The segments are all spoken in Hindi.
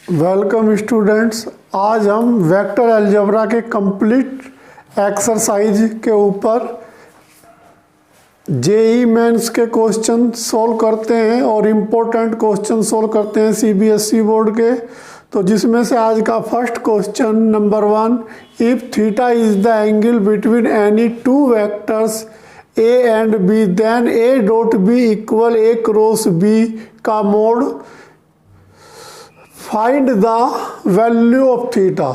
Welcome students. आज हम वेक्टर अलजेब्रा के कंप्लीट एक्सरसाइज के ऊपर जेई मेंस के क्वेश्चन सोल्व करते हैं और इम्पोर्टेंट क्वेश्चन सोल्व करते हैं सीबीएसई बोर्ड के। तो जिसमें से आज का first question number 1, if theta is the angle between any two vectors A and B then A dot B equal A cross B का mod find the value of theta.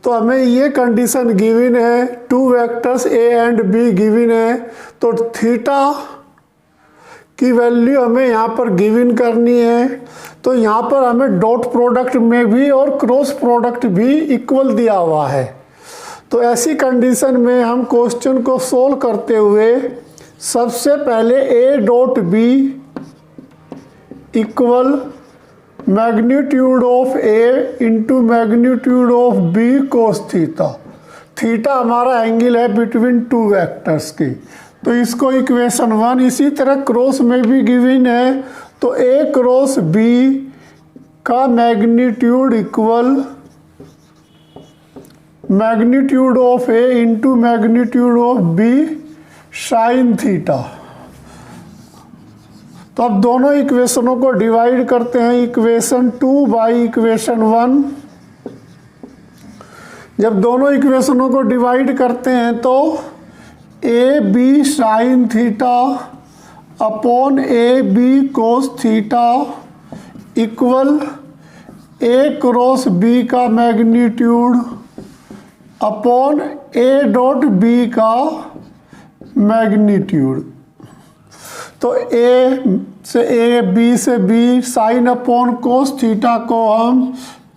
तो हमें ये कंडीशन गिवन है, two vectors A and B given है, तो थीटा की वैल्यू हमें यहाँ पर गिवन करनी है। तो यहाँ पर हमें डॉट प्रोडक्ट में भी और क्रॉस प्रोडक्ट भी इक्वल दिया हुआ है। तो ऐसी कंडीशन में हम क्वेश्चन को सोल्व करते हुए सबसे पहले A dot B equal magnitude of A into magnitude of B cos theta. Theta हमारा एंगल है बिटवीन टू वेक्टर्स की, तो इसको इक्वेशन 1। इसी तरह क्रॉस में भी गिवन है, तो ए क्रॉस बी का magnitude equal magnitude of A into magnitude of B sine theta. तो अब दोनों इक्वेशनों को डिवाइड करते हैं, इक्वेशन 2 बाई इक्वेशन 1। जब दोनों इक्वेशनों को डिवाइड करते हैं तो A B sine theta upon A B cos theta equal A cross B का magnitude upon A dot B का मैग्नीट्यूड। तो ए से ए, बी से B, sine upon cos theta को हम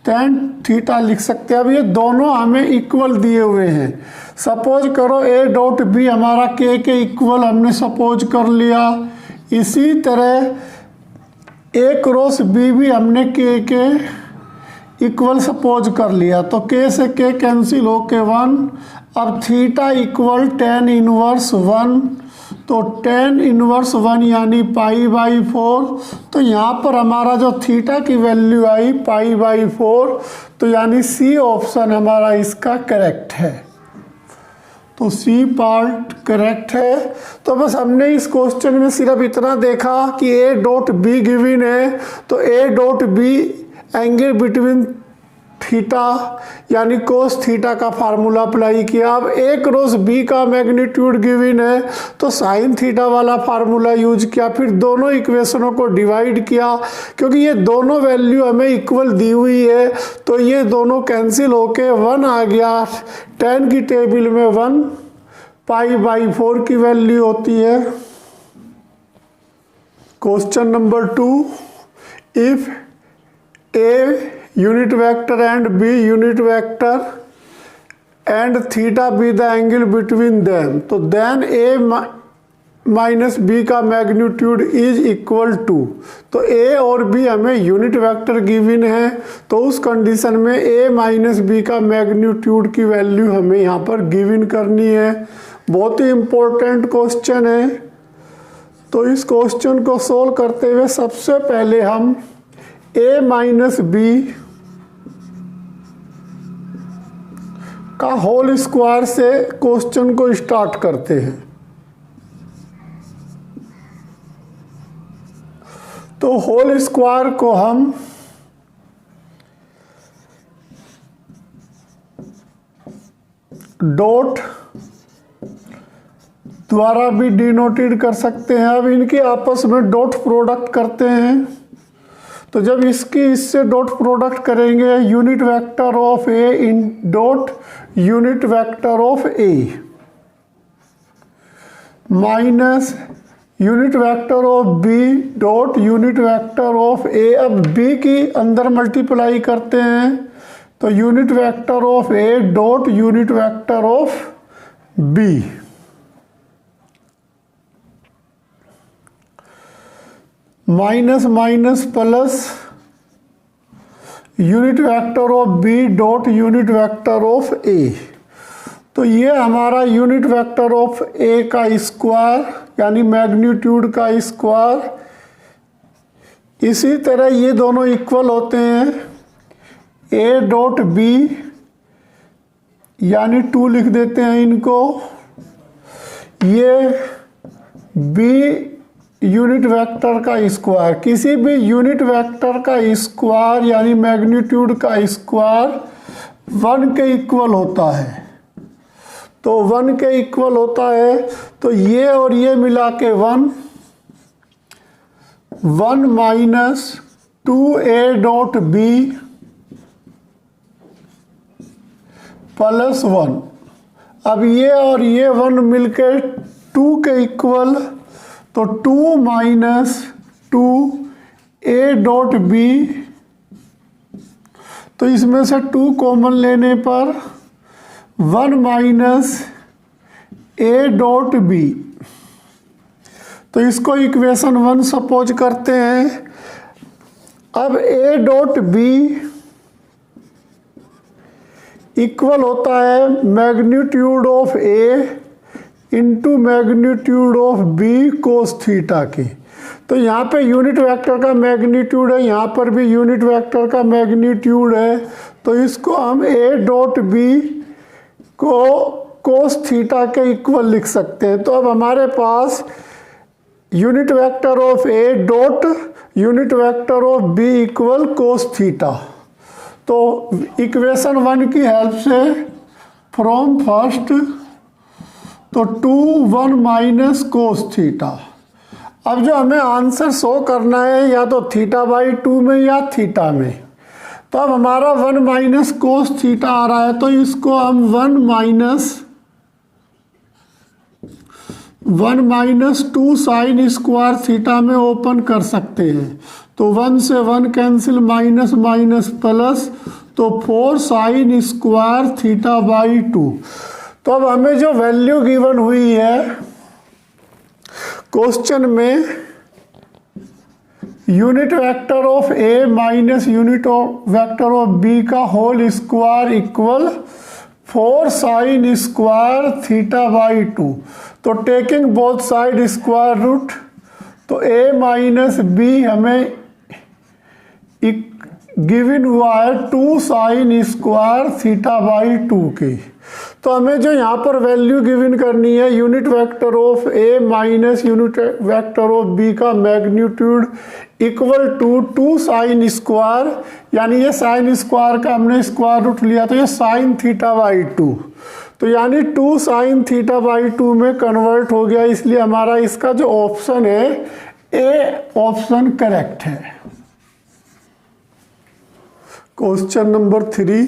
टेन थीटा लिख सकते हैं। अब ये दोनों हमें इक्वल दिए हुए हैं। सपोज करो ए डॉट बी हमारा के इक्वल हमने सपोज कर लिया। इसी तरह ए क्रॉस बी भी हमने के इक्वल सपोज कर लिया। तो के से के कैंसिल होके 1। अब थीटा इक्वल tan इनवर्स 1, तो tan इनवर्स 1 यानी पाई बाई 4। तो यहाँ पर हमारा जो थीटा की वैल्यू आई पाई बाई 4, तो यानी सी ऑप्शन हमारा इसका करेक्ट है। तो सी पार्ट करेक्ट है। तो बस हमने इस क्वेश्चन में सिर्फ इतना देखा कि ए डॉट बी गिवन है, तो A dot B angle between theta यानी कोस थीटा का फार्मूला अप्लाई किया। अब ए क्रॉस बी का मैग्नीट्यूड गिवन है, तो साइन थीटा वाला फार्मूला यूज किया। फिर दोनों इक्वेशनों को डिवाइड किया, क्योंकि ये दोनों वैल्यू हमें इक्वल दी हुई है, तो ये दोनों कैंसिल होके 1 आ गया। 10 की टेबल में 1 पाई बाई 4 की वैल्यू होती है। Question number 2, if A unit vector and b unit vector and theta be the angle between them, तो then a माइनस बी का मैग्नीट्यूड इज इक्वल टू। तो ए और बी हमें यूनिट वेक्टर गिवन है, तो उस कंडीशन में ए माइनस बी का मैग्नीट्यूड की वैल्यू हमें यहाँ पर गिवन करनी है। बहुत ही इम्पोर्टेंट क्वेश्चन है। तो इस क्वेश्चन को सोल्व करते हुए सबसे पहले हम ए माइनस बी का होल स्क्वायर से क्वेश्चन को स्टार्ट करते हैं। तो होल स्क्वायर को हम डॉट द्वारा भी डिनोटेड कर सकते हैं। अब इनके आपस में डॉट प्रोडक्ट करते हैं। तो जब इसकी इससे डॉट प्रोडक्ट करेंगे, यूनिट वेक्टर ऑफ ए इन dot unit vector of A minus unit vector of B dot unit vector of A. अब बी की अंदर मल्टीप्लाई करते हैं, तो unit vector of A dot unit vector of B. Minus minus plus unit vector of B dot unit vector of A. तो ये हमारा यूनिट वेक्टर ऑफ ए का स्क्वायर यानी मैग्नीट्यूड का स्क्वायर। इसी तरह ये दोनों इक्वल होते हैं, ए डॉट बी यानी 2 लिख देते हैं इनको, ये बी यूनिट वेक्टर का स्क्वायर, किसी भी यूनिट वेक्टर का स्क्वायर यानी मैग्नीट्यूड का स्क्वायर 1 के इक्वल होता है। तो 1 के इक्वल होता है, तो ये और ये मिला के 1 minus 2a dot B plus 1। अब ये और ये 1 मिलकर 2 के इक्वल, तो 2 माइनस 2a डॉट बी, तो इसमें से 2 कॉमन लेने पर 1 माइनस a डॉट बी। तो इसको इक्वेशन 1 सपोज करते हैं। अब a डॉट बी इक्वल होता है magnitude of a into magnitude of B cos theta के। तो यहाँ पे यूनिट वेक्टर का मैग्नीट्यूड है, यहाँ पर भी यूनिट वेक्टर का मैग्नीट्यूड है, तो इसको हम a डॉट बी को कोस थीटा के इक्वल लिख सकते हैं। तो अब हमारे पास unit vector of a dot unit vector of b equal cos theta. तो इक्वेशन 1 की हेल्प से फ्रॉम फर्स्ट, तो 2 1 माइनस कोस थीटा। अब जो हमें आंसर शो करना है या तो θ/2 में या थीटा में, तो अब हमारा 1 माइनस कोस थीटा आ रहा है, तो इसको हम 1 माइनस 2 साइन स्क्वायर थीटा में ओपन कर सकते हैं। तो 1 से 1 कैंसिल, माइनस माइनस प्लस, तो 4 साइन स्क्वायर θ/2। तो अब हमें जो वैल्यू गिवन हुई है क्वेश्चन में, unit vector of a minus unit vector of b का whole square equal 4 sine square θ/2। तो taking both side square root, तो a माइनस b हमें गिवन हुआ है 2 साइन स्क्वायर θ/2 की। तो हमें जो यहाँ पर वैल्यू गिवन करनी है unit vector of a minus unit vector of b का magnitude equal to 2 sine square, यानी ये साइन स्क्वायर का हमने स्क्वायर रूट लिया, तो ये साइन θ/2, तो यानी 2 साइन θ/2 में कन्वर्ट हो गया। इसलिए हमारा इसका जो ऑप्शन है ए ऑप्शन करेक्ट है। Question number 3,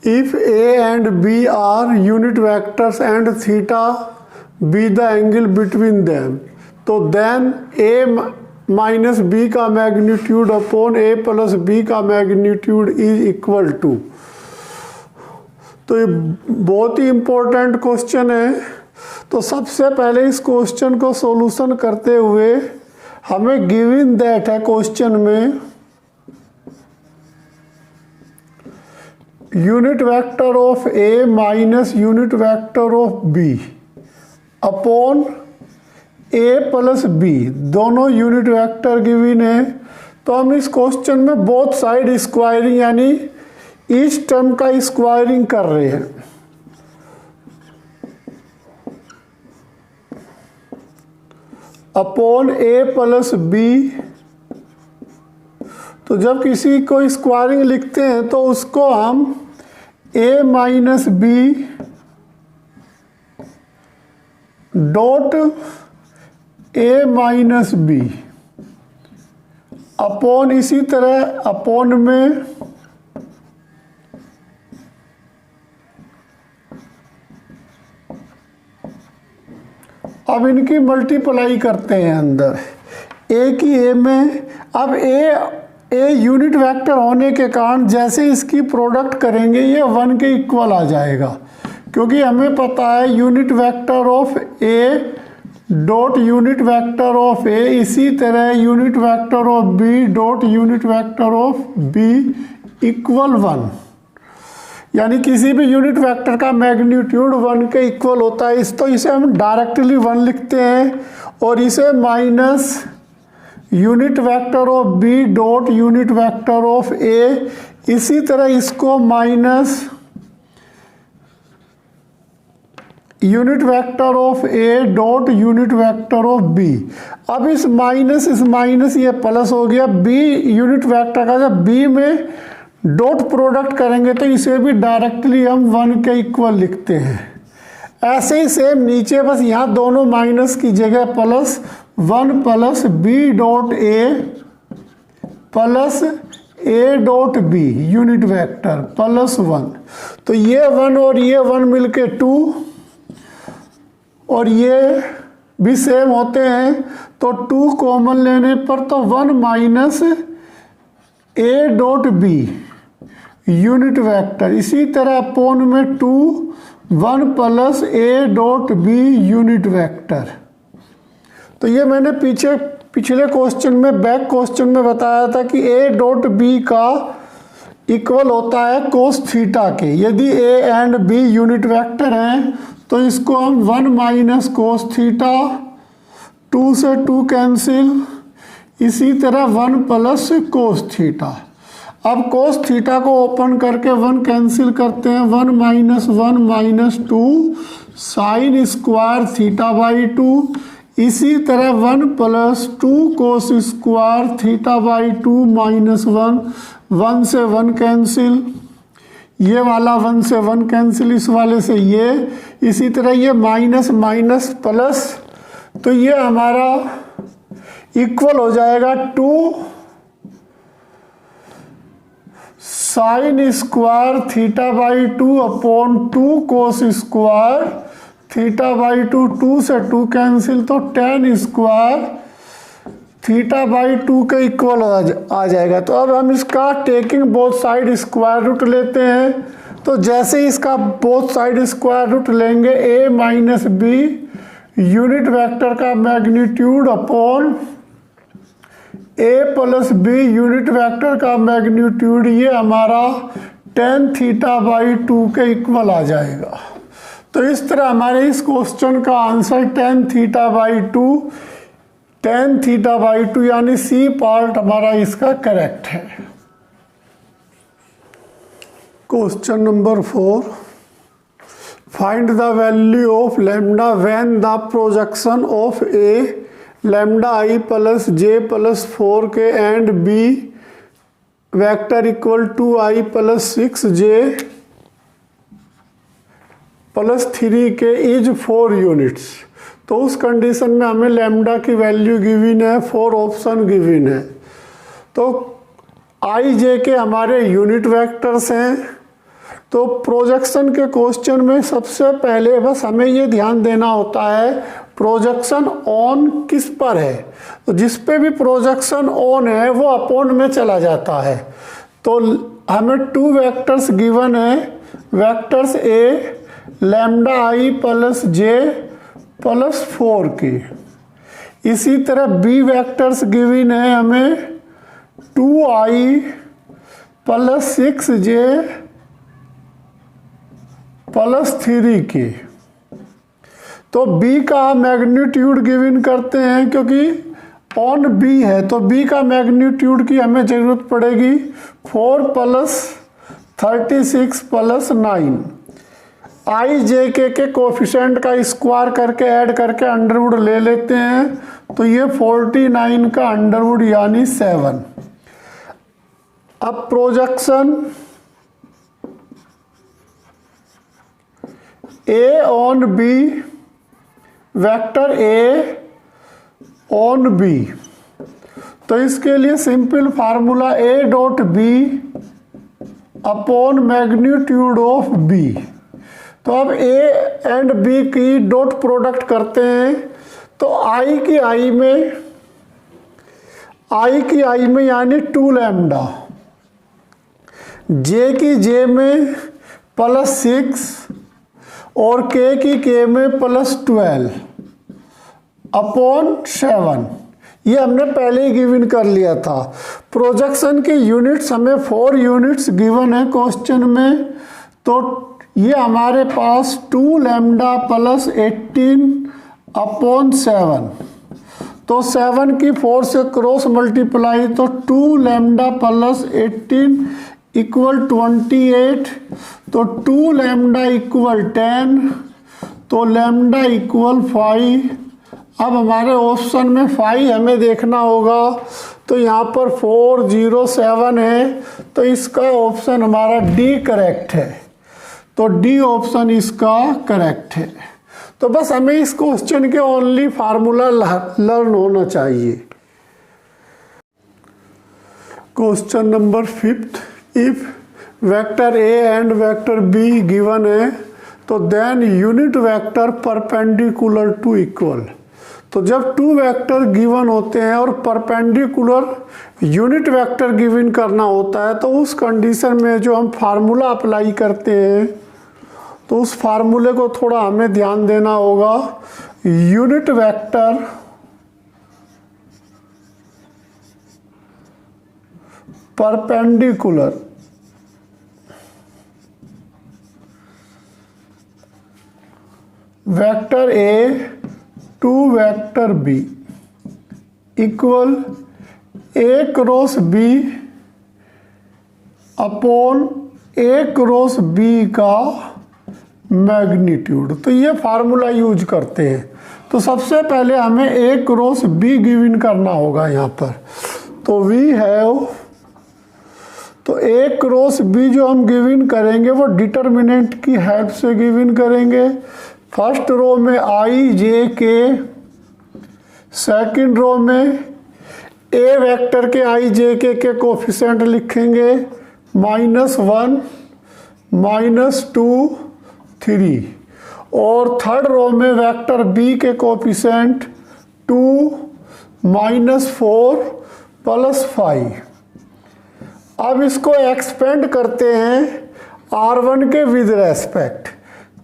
if a and b are unit vectors and theta be the angle between them, तो then a माइनस b का magnitude upon a plus b का मैग्नीट्यूड इज इक्वल टू। तो ये बहुत ही इम्पोर्टेंट क्वेश्चन है। तो सबसे पहले इस क्वेश्चन को सॉल्यूशन करते हुए हमें गिवन दैट है क्वेश्चन में unit vector of a minus unit vector of b upon a plus b, दोनों यूनिट वेक्टर गिवन है। तो हम इस क्वेश्चन में बोथ साइड स्क्वायरिंग यानी ईच टर्म का स्क्वायरिंग कर रहे हैं। अपॉन a प्लस b, तो जब किसी को स्क्वायरिंग लिखते हैं तो उसको हम a minus b dot a minus b upon, इसी तरह अपॉन में अब इनकी मल्टीप्लाई करते हैं अंदर a की a में। अब a यूनिट वेक्टर होने के कारण जैसे इसकी प्रोडक्ट करेंगे ये 1 के इक्वल आ जाएगा, क्योंकि हमें पता है unit vector of a dot unit vector of a, इसी तरह unit vector of b dot unit vector of b equal 1, यानी किसी भी यूनिट वेक्टर का मैग्नीट्यूड 1 के इक्वल होता है। तो इसे हम डायरेक्टली 1 लिखते हैं और इसे minus unit vector of b dot unit vector of a इसी तरह इसको minus unit vector of A dot unit vector of B. अब इस माइनस ये प्लस हो गया, बी यूनिट वेक्टर का जब बी में डॉट प्रोडक्ट करेंगे तो इसे भी डायरेक्टली हम 1 के इक्वल लिखते हैं। ऐसे ही सेम नीचे बस यहाँ दोनों माइनस की जगह plus 1 plus B dot A plus A dot B unit vector plus 1। तो ये 1 और ये 1 मिलके 2 और ये भी सेम होते हैं, तो 2 कॉमन लेने पर तो 1 minus A dot B unit vector. इसी तरह अपोन में 2 1 plus A dot B unit vector. तो ये मैंने पिछले क्वेश्चन में बैक क्वेश्चन में बताया था कि ए डॉट बी का इक्वल होता है कोस थीटा के। यदि A and B unit vector हैं तो इसको हम 1 माइनस कोस थीटा, 2 से 2 कैंसिल, इसी तरह 1 प्लस कोस थीटा। अब कोस थीटा को ओपन करके 1 कैंसिल करते हैं, 1 minus 2 sine square theta by 2। इसी तरह 1 plus 2 cos square theta by 2 minus 1 से 1 कैंसिल, ये वाला 1 से 1 कैंसिल, इस वाले से ये, इसी तरह ये माइनस प्लस, तो ये हमारा इक्वल हो जाएगा 2 sine square theta by 2 upon 2 cos square theta by 2 से 2 कैंसिल, तो tan स्क्वायर थीटा बाई 2 के इक्वल आ जाएगा। तो अब हम इसका taking both side square root लेते हैं। तो जैसे इसका बोथ साइड स्क्वायर रूट लेंगे, a minus B unit vector का magnitude upon a plus B unit vector का मैग्नीट्यूड, ये हमारा tan थीटा बाई 2 के इक्वल आ जाएगा। तो इस तरह हमारे इस क्वेश्चन का आंसर tan थीटा बाई 2 यानी सी पार्ट हमारा इसका करेक्ट है। Question number 4, find the value of lambda when the projection of A lambda I plus J plus 4 K and B vector equal to I plus 6 J plus 3 K is 4 units. तो उस कंडीशन में हमें लैम्डा की वैल्यू गिवन है, 4 ऑप्शन गिवन है। तो आई जे के हमारे यूनिट वेक्टर्स हैं। तो प्रोजेक्शन के क्वेश्चन में सबसे पहले बस हमें ये ध्यान देना होता है प्रोजेक्शन ऑन किस पर है। तो जिस पे भी प्रोजेक्शन ऑन है वो अपॉन में चला जाता है। तो हमें 2 वेक्टर्स गिवन है, vectors A lambda I plus J plus 4 की। इसी तरह बी वेक्टर्स गिवन है हमें 2i प्लस 6j प्लस 3 की। तो b का मैग्नीट्यूड गिवन करते हैं क्योंकि ऑन b है, तो b का मैग्नीट्यूड की हमें जरूरत पड़ेगी 4 प्लस 36 प्लस 9। आई जे के कोफिशेंट का स्क्वायर करके ऐड करके अंडरवुड ले लेते हैं, तो ये 49 का अंडरवुड यानी 7। अब projection A on B, vector A on B, तो इसके लिए simple formula A dot B upon magnitude of B. तो अब ए एंड बी की डॉट प्रोडक्ट करते हैं, तो आई की आई में यानी 2 लैम्डा, जे की जे में प्लस 6 और के की के में प्लस 12 अपॉन 7। ये हमने पहले ही गिवन कर लिया था। प्रोजेक्शन के यूनिट्स हमें 4 यूनिट्स गिवन है क्वेश्चन में, तो ये हमारे पास 2 लैम्डा प्लस 18 अपॉन 7। तो 7 की 4 से क्रॉस मल्टीप्लाई, तो 2 लैम्डा प्लस 18 इक्वल 28, तो 2 लैम्डा इक्वल 10, तो लैम्डा इक्वल 5। अब हमारे ऑप्शन में 5 हमें देखना होगा, तो यहाँ पर 407 है, तो इसका ऑप्शन हमारा डी करेक्ट है। तो डी ऑप्शन इसका करेक्ट है। तो बस हमें इस क्वेश्चन के ओनली फार्मूला लर्न होना चाहिए। Question number 5, if vector A and vector B given है, तो then unit vector perpendicular to equal. तो जब 2 वेक्टर गिवन होते हैं और परपेंडिकुलर यूनिट वेक्टर गिवन करना होता है, तो उस कंडीशन में जो हम फार्मूला अप्लाई करते हैं, तो उस फार्मूले को थोड़ा हमें ध्यान देना होगा। Unit vector perpendicular vector A to vector B equal A cross B upon A cross B का मैग्नीट्यूड। तो ये फार्मूला यूज करते हैं। तो सबसे पहले हमें ए क्रॉस बी गिवन करना होगा यहाँ पर। तो वी हैव, तो ए क्रॉस बी जो हम गिवन करेंगे वो डिटर्मिनेंट की हेल्प से गिवन करेंगे। फर्स्ट रो में आई जे के, सेकंड रो में ए वेक्टर के आई जे के कोफिशिएंट लिखेंगे -1, -2, 3, और थर्ड रो में वेक्टर बी के कोफिशिएंट 2, -4, +5। अब इसको एक्सपेंड करते हैं R1 के विद रेस्पेक्ट।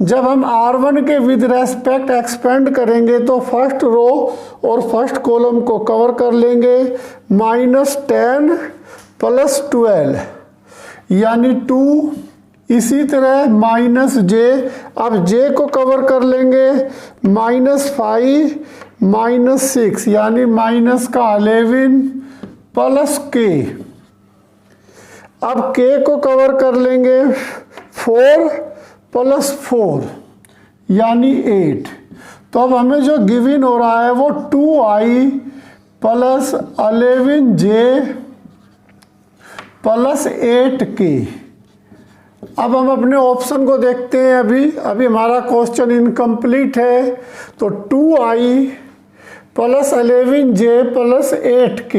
जब हम R1 के विद रेस्पेक्ट एक्सपेंड करेंगे तो फर्स्ट रो और फर्स्ट कॉलम को कवर कर लेंगे। -10 + 12 यानी 2, इसी तरह -j, अब j को कवर कर लेंगे। -5 -6 यानी -11 + k, अब k को कवर कर लेंगे 4 + 4 यानी 8। तो अब हमें जो गिवन हो रहा है वो 2i + 11j + 8k। अब हम अपने ऑप्शन को देखते हैं। अभी हमारा क्वेश्चन इनकम्प्लीट है, तो 2i + 11j + 8k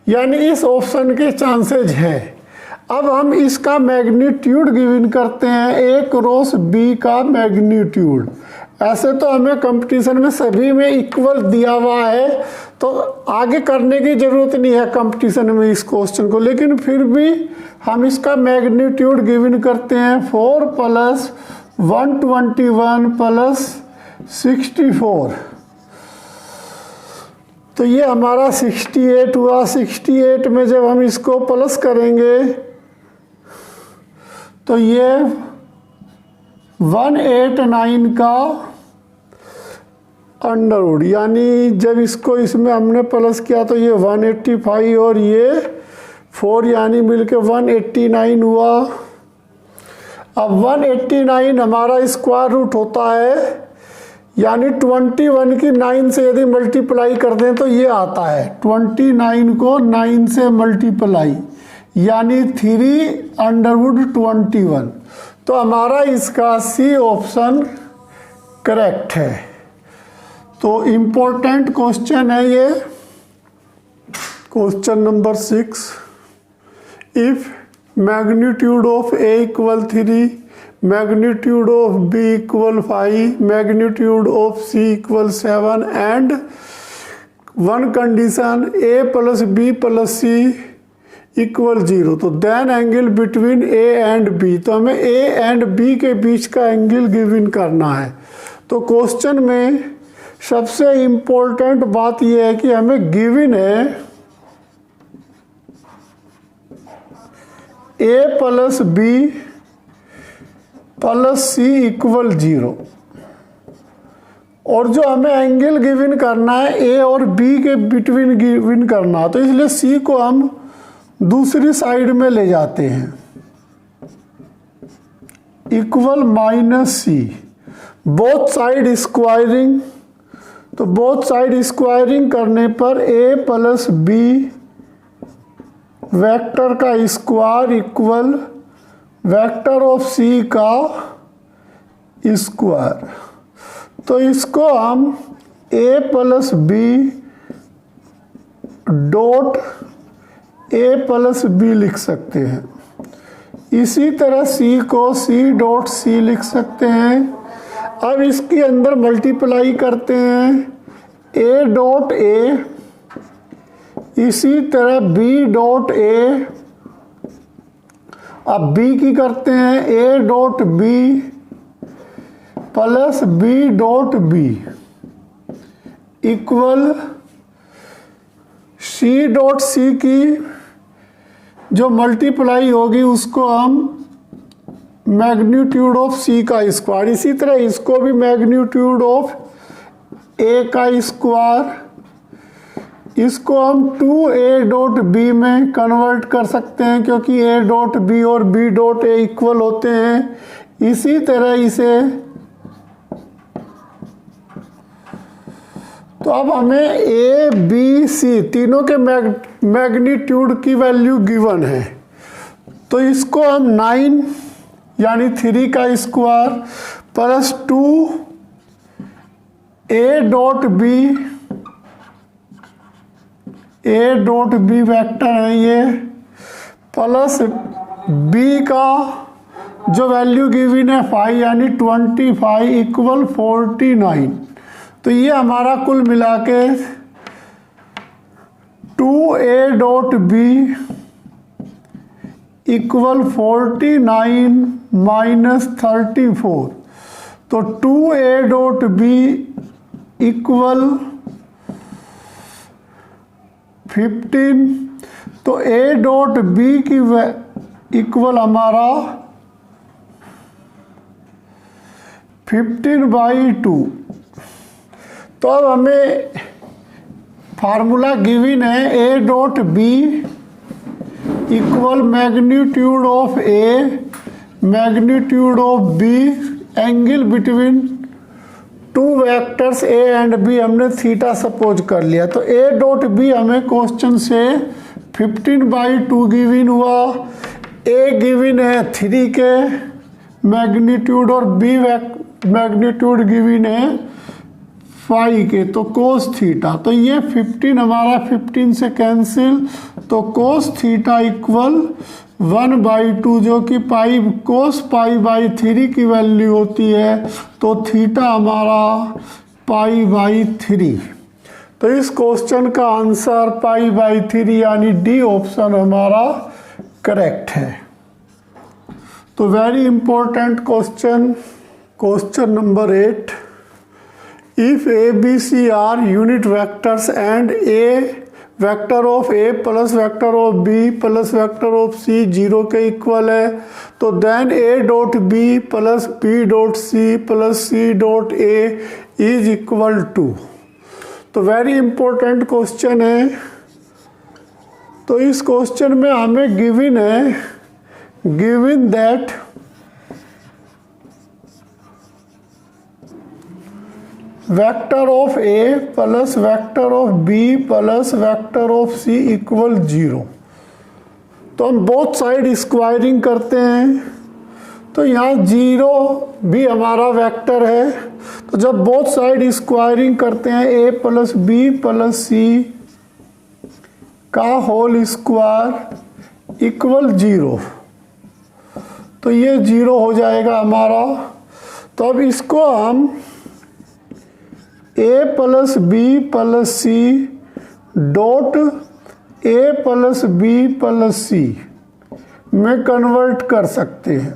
यानी इस ऑप्शन के चांसेज हैं। अब हम इसका मैग्नीट्यूड गिवन करते हैं, ए क्रॉस बी का मैग्नीट्यूड। ऐसे तो हमें कंपटीशन में सभी में इक्वल दिया हुआ है, तो आगे करने की ज़रूरत नहीं है कंपटीशन में इस क्वेश्चन को, लेकिन फिर भी हम इसका मैग्नीट्यूड गिवन करते हैं 4 + 121 + 64। तो ये हमारा 68 हुआ। 68 में जब हम इसको प्लस करेंगे तो ये 189 का अंडरवुड, यानी जब इसको इसमें हमने प्लस किया तो ये 185 और ये 4 यानी मिलके 189 हुआ। अब 189 हमारा स्क्वायर रूट होता है, यानी 21 की 9 से यदि मल्टीप्लाई करते हैं तो ये आता है 29 को 9 से मल्टीप्लाई, यानी 3√21। तो हमारा इसका सी ऑप्शन करेक्ट है। तो इम्पोर्टेंट क्वेश्चन है ये question number 6। If magnitude of A equal 3, magnitude of B equal 5, magnitude of C equal 7 and one condition A + b + c equal 0, तो then angle between A and B. तो हमें ए एंड बी के बीच का एंगल गिवन करना है। तो क्वेश्चन में सबसे इम्पोर्टेंट बात यह है कि हमें गिवन है ए + b + c इक्वल 0, और जो हमें एंगल गिवन करना है ए और बी के बिटवीन गिवन करना, तो इसलिए सी को हम दूसरी साइड में ले जाते हैं। Equal minus C, both side squaring, तो बोथ साइड स्क्वायरिंग करने पर ए प्लस बी वेक्टर का square equal vector of C का स्क्वायर। तो इसको हम A plus B dot A plus B लिख सकते हैं। इसी तरह सी को सी डॉट सी लिख सकते हैं। अब इसके अंदर मल्टीप्लाई करते हैं ए डॉट ए, इसी तरह बी डॉट ए, अब बी की करते हैं A dot B plus B dot B equal C dot C की जो मल्टीप्लाई होगी उसको हम मैग्नीट्यूड ऑफ सी का स्क्वायर, इसी तरह इसको भी मैग्नीट्यूड ऑफ ए का स्क्वायर, इसको हम 2a डॉट बी में कन्वर्ट कर सकते हैं क्योंकि a डॉट बी और b डॉट ए इक्वल होते हैं। इसी तरह इसे, तो अब हमें a b c तीनों के मैग्नीट्यूड की वैल्यू गिवन है, तो इसको हम 9 यानी 3 का square plus 2a dot B, A dot B vector है ये, प्लस बी का जो वैल्यू गिवन है 5 यानी 25 इक्वल 49। तो ये हमारा कुल मिला के 2a dot B equal 49 minus 34, तो 2a डॉट बी इक्वल 15, तो a डॉट बी की इक्वल हमारा 15/2। तो अब हमें फार्मूला गिवन है a dot B equal magnitude of a magnitude of b angle between two vectors a and b, हमने थीटा सपोज कर लिया। तो a डॉट b हमें क्वेश्चन से 15/2 गिवन हुआ, a गिवन है 3 के मैग्नीट्यूड और b मैग्नीट्यूड गिवन है 5 के, तो कोस थीटा, तो ये 15 हमारा 15 से कैंसिल, तो कोस थीटा इक्वल 1/2 जो कि पाई कोस पाई/3 की वैल्यू होती है, तो थीटा हमारा पाई/3। तो इस क्वेश्चन का आंसर पाई/3 यानी डी ऑप्शन हमारा करेक्ट है। तो very important question, question number 8, if A B C are unit vectors and A vector of A plus vector of B plus vector of C 0 के इक्वल है, तो then A dot B plus B dot C plus C dot A is equal to. तो वेरी इंपॉर्टेंट क्वेश्चन है। तो इस क्वेश्चन में हमें गिवन है, given that vector of A plus vector of B plus vector of C equal 0। तो हम बोथ साइड स्क्वायरिंग करते हैं, तो यहाँ 0 भी हमारा वेक्टर है, तो जब बोथ साइड स्क्वायरिंग करते हैं ए प्लस बी प्लस सी का होल स्क्वायर इक्वल 0, तो ये 0 हो जाएगा हमारा। तो अब इसको हम A plus B plus C dot A plus B plus C में कन्वर्ट कर सकते हैं।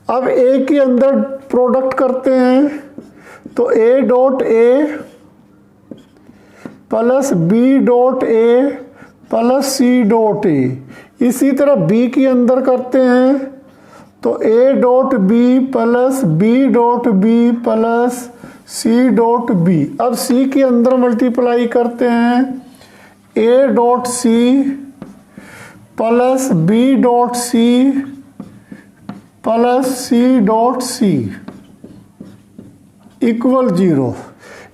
अब ए के अंदर प्रोडक्ट करते हैं, तो A dot A plus B dot A plus C dot A, इसी तरह बी के अंदर करते हैं, तो A dot B plus B dot B plus C dot B. अब सी के अंदर मल्टीप्लाई करते हैं, A dot C plus B dot C plus C dot C equal 0।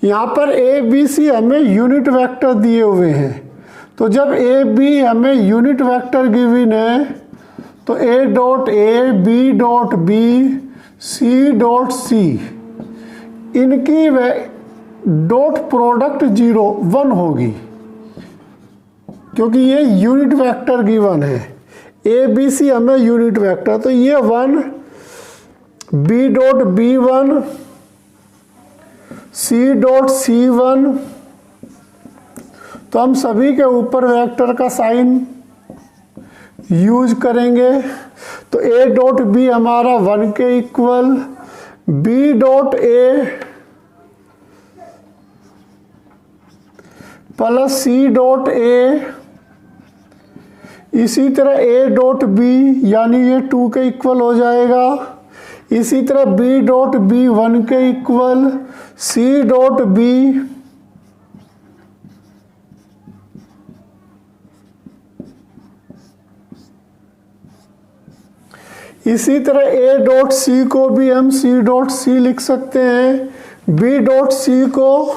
यहाँ पर ए बी सी हमें यूनिट वेक्टर दिए हुए हैं, तो जब ए बी हमें यूनिट वेक्टर गिवन है तो A dot A, B dot B, C dot C, इनकी डॉट प्रोडक्ट 0 1 होगी, क्योंकि ये यूनिट वेक्टर गिवन है। ए बी सी हमें यूनिट वेक्टर, तो ये 1, B dot B 1, C dot C 1, तो हम सभी के ऊपर वेक्टर का साइन यूज करेंगे। तो ए डॉट बी हमारा 1 के equal, B dot A plus C dot A, इसी तरह ए डॉट बी यानी ये 2 के इक्वल हो जाएगा। इसी तरह बी डॉट बी 1 के इक्वल, सी डॉट बी इसी तरह ए डॉट सी को भी हम सी डॉट सी लिख सकते हैं, बी डॉट सी को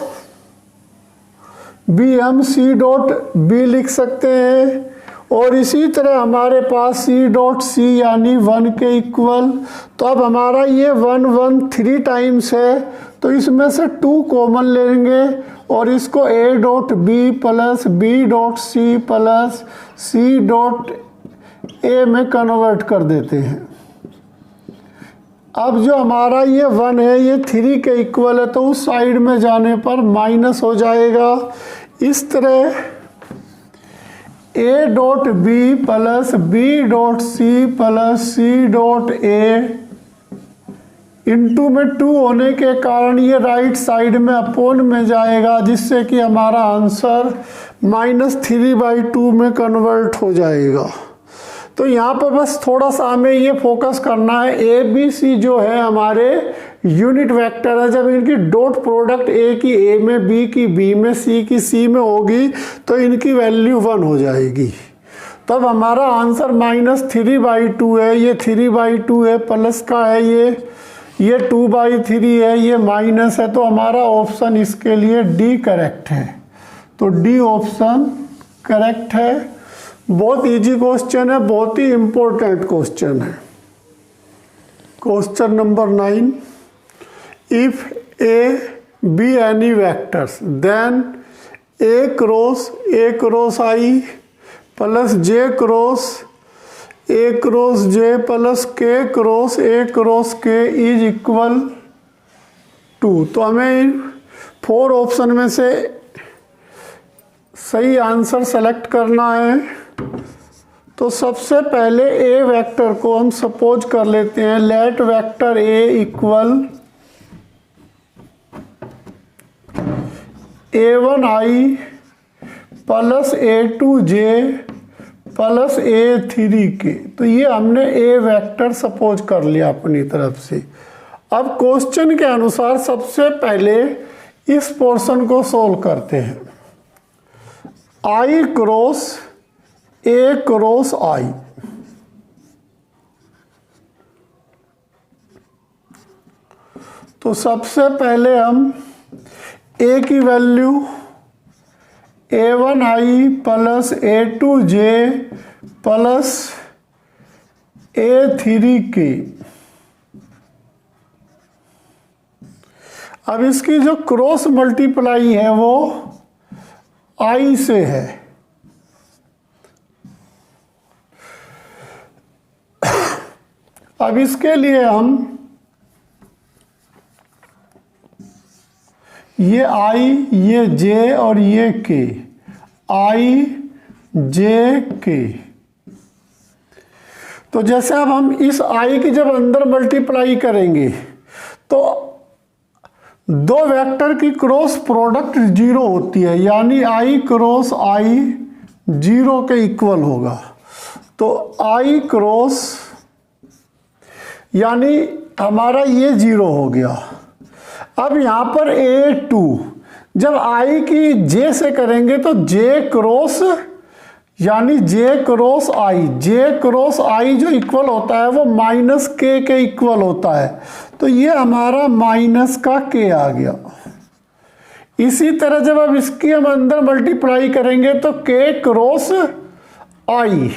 भी हम सी डॉट बी लिख सकते हैं, और इसी तरह हमारे पास सी डॉट सी यानी 1 के इक्वल। तो अब हमारा ये 1 1 3 टाइम्स है, तो इसमें से 2 कॉमन लेंगे और इसको A dot B plus B dot C plus C dot A में कन्वर्ट कर देते हैं। अब जो हमारा ये 1 है ये 3 के इक्वल है, तो उस साइड में जाने पर माइनस हो जाएगा। इस तरह A dot B plus B dot C plus C dot A into में 2 होने के कारण ये राइट साइड में अपोन में जाएगा, जिससे कि हमारा आंसर -3/2 में कन्वर्ट हो जाएगा। तो यहाँ पर बस थोड़ा सा हमें ये फोकस करना है, ए बी सी जो है हमारे यूनिट वेक्टर है, जब इनकी डॉट प्रोडक्ट ए की ए में, बी की बी में, सी की सी में होगी तो इनकी वैल्यू 1 हो जाएगी। तब हमारा आंसर -3/2 है, ये 3/2 है, प्लस का है ये 2/3 है, ये माइनस है, तो हमारा ऑप्शन इसके लिए डी करेक्ट है। तो डी ऑप्शन करेक्ट है। बहुत इजी क्वेश्चन है, बहुत ही इंपॉर्टेंट क्वेश्चन है। Question number 9, if A B any vectors then A cross I plus J cross J plus K cross K is equal 2। तो हमें 4 ऑप्शन में से सही आंसर सेलेक्ट करना है। तो सबसे पहले ए वेक्टर को हम सपोज कर लेते हैं, let vector A equal a1i plus a2j plus a3k। तो ये हमने ए वेक्टर सपोज कर लिया अपनी तरफ से। अब क्वेश्चन के अनुसार सबसे पहले इस पोर्शन को सोल्व करते हैं, i क्रॉस ए क्रॉस आई। तो सबसे पहले हम ए की value a1i plus a2j plus a3k। अब इसकी जो क्रॉस मल्टीप्लाई है वो i से है। अब इसके लिए हम ये i, ये j और ये k, i j k। तो जैसे अब हम इस i की जब अंदर मल्टीप्लाई करेंगे तो दो वेक्टर की क्रॉस प्रोडक्ट 0 होती है, यानी i क्रॉस i 0 के इक्वल होगा। तो i क्रॉस यानी हमारा ये 0 हो गया। अब यहाँ पर a2 जब i की j से करेंगे तो j क्रॉस यानी जे क्रॉस आई जो इक्वल होता है वो माइनस के इक्वल होता है, तो ये हमारा माइनस का के आ गया। इसी तरह जब अब इसकी हम अंदर मल्टीप्लाई करेंगे तो के क्रॉस आई,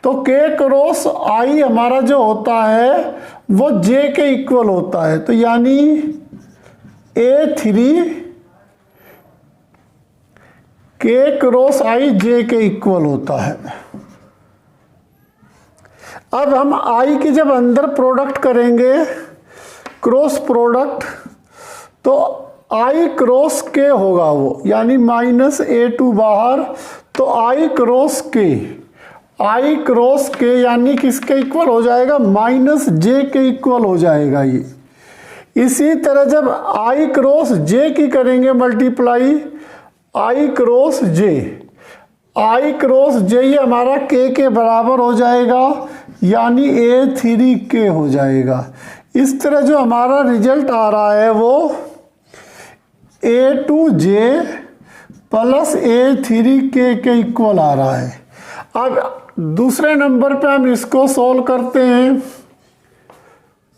तो के क्रॉस आई हमारा जो होता है वो जे के इक्वल होता है, तो यानी A3 के क्रॉस आई जे के इक्वल होता है। अब हम आई की जब अंदर प्रोडक्ट करेंगे क्रॉस प्रोडक्ट, तो आई क्रॉस के होगा वो, यानी माइनस A2 बाहर, तो आई क्रॉस के यानी किसके इक्वल हो जाएगा, माइनस जे के इक्वल हो जाएगा ये। इसी तरह जब आई क्रॉस जे की करेंगे मल्टीप्लाई, आई क्रॉस जे ये हमारा के बराबर हो जाएगा, यानी A3 के हो जाएगा। इस तरह जो हमारा रिजल्ट आ रहा है वो A2J प्लस A3 के इक्वल आ रहा है। अब दूसरे नंबर पे हम इसको सॉल्व करते हैं,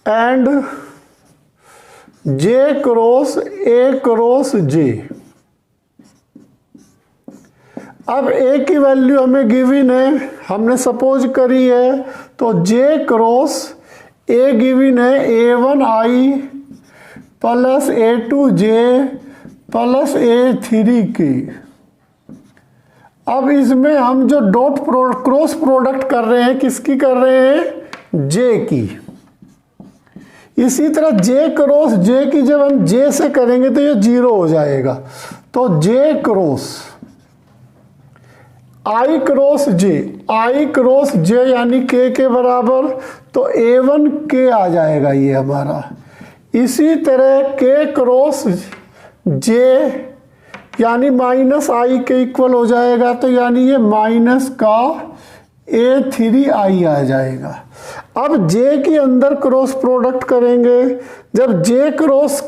and J cross A cross J। अब A की वैल्यू हमें गिवन है, हमने सपोज करी है, तो J क्रॉस A गिवन है A1I plus A2J plus A3 की। अब इसमें हम जो क्रॉस प्रोडक्ट कर रहे हैं, किसकी कर रहे हैं, J की। इसी तरह J क्रॉस J की जब हम J से करेंगे तो ये 0 हो जाएगा, तो J cross I cross J यानी के बराबर, तो A1 के आ जाएगा ये हमारा। इसी तरह K क्रॉस J यानी माइनस आई के इक्वल हो जाएगा, तो यानी ये माइनस का A3I आ जाएगा। अब J के अंदर क्रॉस प्रोडक्ट करेंगे, जब J क्रॉस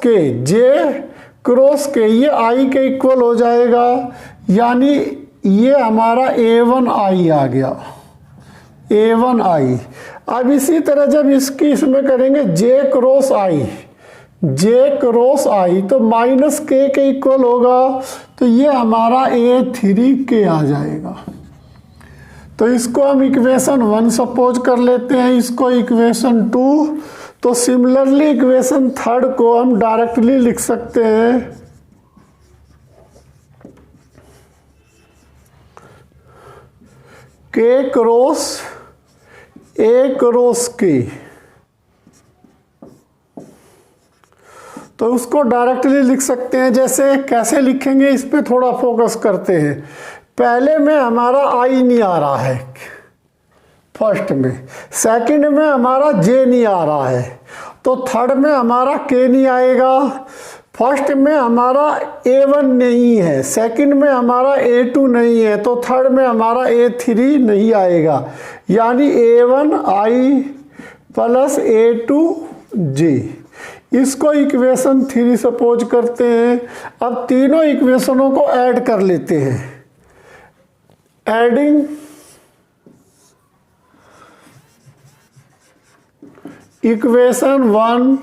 के ये I के इक्वल हो जाएगा, यानी ये हमारा A1I आ गया, A1I। अब इसी तरह जब इसकी इसमें करेंगे J क्रॉस आई, तो माइनस के इक्वल होगा, तो ये हमारा A3 के आ जाएगा। तो इसको हम इक्वेशन 1 सपोज कर लेते हैं, इसको इक्वेशन 2। तो सिमिलरली इक्वेशन 3 को हम डायरेक्टली लिख सकते हैं, के क्रॉस A क्रॉस के। तो उसको डायरेक्टली लिख सकते हैं, जैसे कैसे लिखेंगे इस पे थोड़ा फोकस करते हैं। पहले में हमारा आई नहीं आ रहा है फर्स्ट में, सेकंड में हमारा जे नहीं आ रहा है, तो थर्ड में हमारा के नहीं आएगा, फर्स्ट में हमारा A1 नहीं है, सेकंड में हमारा A2 नहीं है, तो थर्ड में हमारा A3 नहीं आएगा, यानी A1I प्लस A2J। इसको इक्वेशन 3 सपोज करते हैं। अब तीनों इक्वेशनों को ऐड कर लेते हैं, adding equation 1,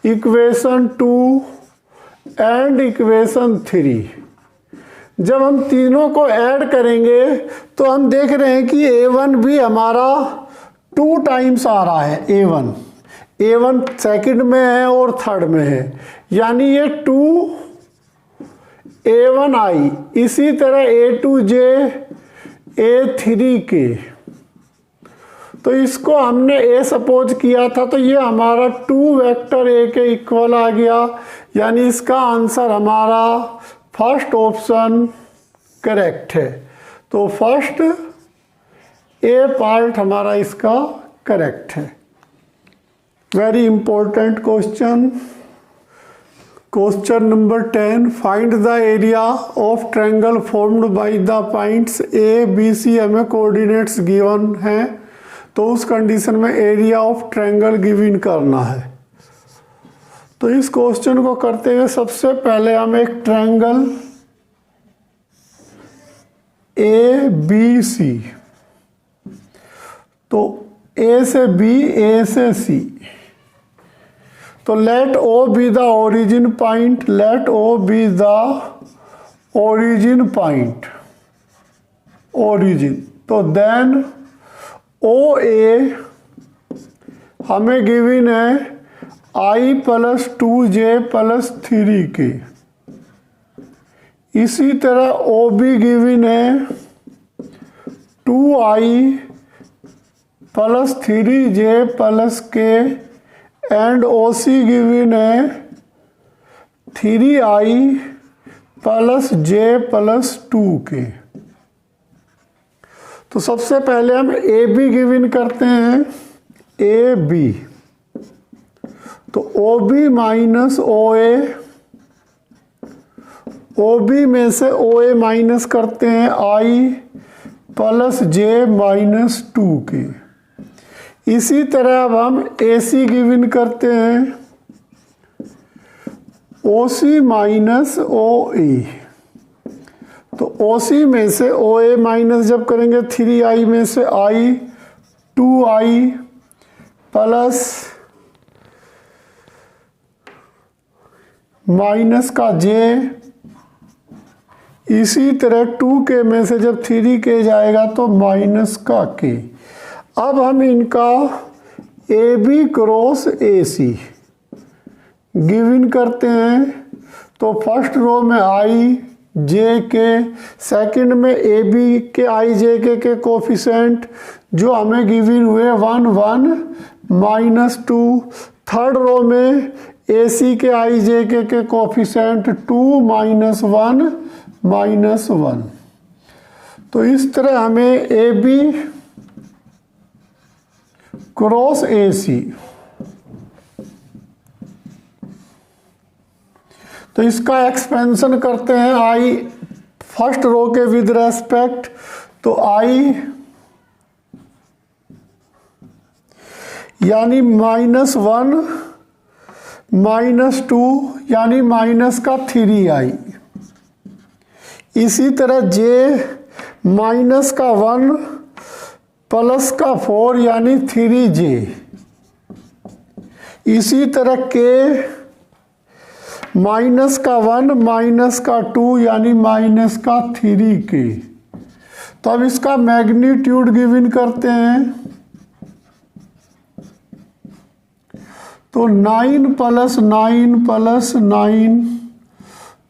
equation 2 and equation 3। जब हम तीनों को ऐड करेंगे तो हम देख रहे हैं कि A1 भी हमारा 2 टाइम्स आ रहा है, A1 सेकंड में है और थर्ड में है, यानी ये 2 A1I। इसी तरह A2J A3 के, तो इसको हमने A सपोज किया था, तो ये हमारा 2 वेक्टर A के इक्वल आ गया, यानी इसका आंसर हमारा फर्स्ट ऑप्शन करेक्ट है। तो फर्स्ट A पार्ट हमारा इसका करेक्ट है। Very important question, question number 10, find the area of triangle formed by the points A B C। हमें कोऑर्डिनेट्स गिवन हैं, तो उस कंडीशन में एरिया ऑफ ट्रायंगल गिवन करना है। तो इस क्वेश्चन को करते हुए सबसे पहले हम एक ट्रायंगल ए बी सी, तो ए से बी, ए से सी, तो let O B the origin point, let O B the origin point, origin, तो देन ओ ए हमें गिवन है i + 2j + 3k। इसी तरह ओ बी गिवन है 2i + 3j + k and O C given है 3i + j + 2k। तो सबसे पहले हम ए बी गिवन करते हैं, ए बी, तो ओ बी माइनस ओ ए, ओ बी में से ओ ए माइनस करते हैं i + j - 2k। इसी तरह अब हम ए सी गिवन करते हैं, ओ सी माइनस ओ ए, तो ओ सी में से ओ ए माइनस जब करेंगे 3i में से i, 2i प्लस माइनस का j, इसी तरह 2k में से जब 3k जाएगा तो माइनस का k। अब हम इनका A B cross A C given करते हैं, तो फर्स्ट रो में i जे के, सेकंड में ए बी के i जे के कोफिशेंट जो हमें गिवन हुए 1 1 -2, थर्ड रो में ए सी के i जे के कोफिशेंट 2 -1 -1। तो इस तरह हमें ए बी क्रॉस ए सी, तो इसका एक्सपेंशन करते हैं i फर्स्ट रो के विद रेस्पेक्ट, तो i यानी -1 -2 यानी माइनस का 3i, इसी तरह j माइनस का 1 प्लस का 4 यानी 3j, इसी तरह k माइनस का 1 माइनस का 2 यानी माइनस का 3k। तो अब इसका मैग्नीट्यूड गिवन करते हैं, तो 9 + 9 + 9,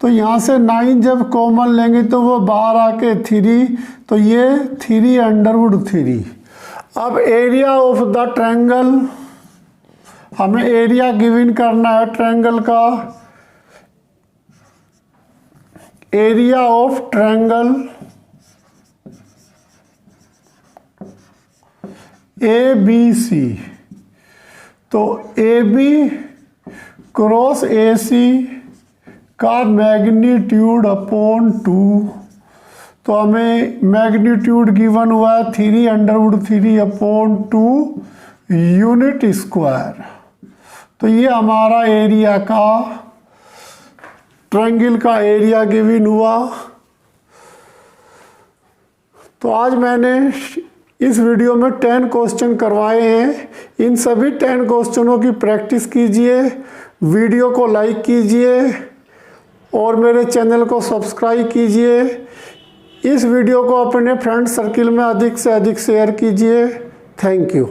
तो यहाँ से 9 जब कॉमन लेंगे तो वो बाहर आके 3, तो ये 3√3। अब एरिया ऑफ द ट्रायंगल, हमें एरिया गिवन करना है ट्रायंगल का, area of triangle A B C, तो ए बी क्रॉस ए सी का मैग्नीट्यूड अपॉन 2, तो हमें मैग्नीट्यूड गिवन हुआ है 3√3/2 यूनिट स्क्वायर। तो ये हमारा एरिया का, ट्रायंगल का एरिया गिवन हुआ। तो आज मैंने इस वीडियो में 10 क्वेश्चन करवाए हैं। इन सभी 10 क्वेश्चनों की प्रैक्टिस कीजिए, वीडियो को लाइक कीजिए और मेरे चैनल को सब्सक्राइब कीजिए। इस वीडियो को अपने फ्रेंड सर्किल में अधिक से अधिक शेयर कीजिए। Thank you.